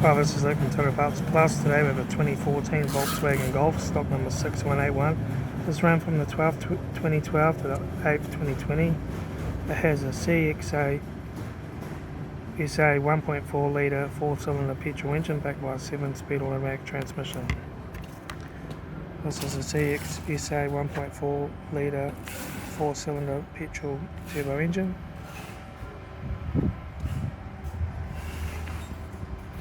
Well, this is Luke from Tyre Parts Plus. Today we have a 2014 Volkswagen Golf, stock number 6181. This ran from the 12th 2012 to the 8th 2020. It has a CXSA 1.4 litre 4-cylinder petrol engine backed by a 7-speed automatic transmission. This is a CXSA 1.4 litre 4-cylinder petrol turbo engine.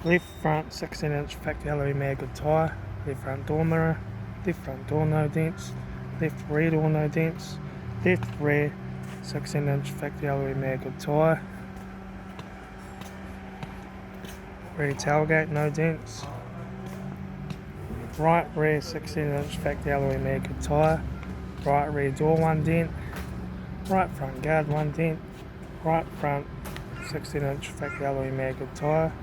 Left front 16-inch factory alloy mag tyre, left front door mirror, left front door no dents, left rear door no dents, left rear 16-inch factory alloy mag tyre, rear tailgate no dents, right rear 16-inch factory alloy mag tyre, right rear door 1 dent, right front guard 1 dent, right front 16-inch factory alloy mag tyre,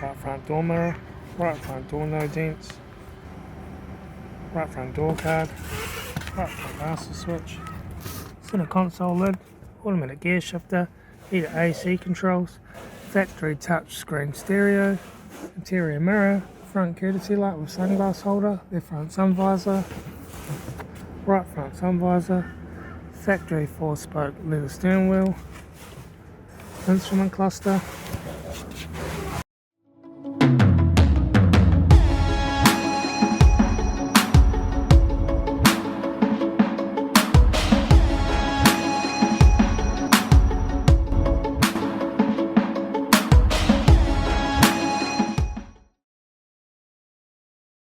right front door mirror, right front door no dents, right front door card, right front master switch, center console lid, automatic gear shifter, heated AC controls, factory touch screen stereo, interior mirror, front courtesy light with sunglass holder, left front sun visor, right front sun visor, factory 4-spoke leather steering wheel, instrument cluster,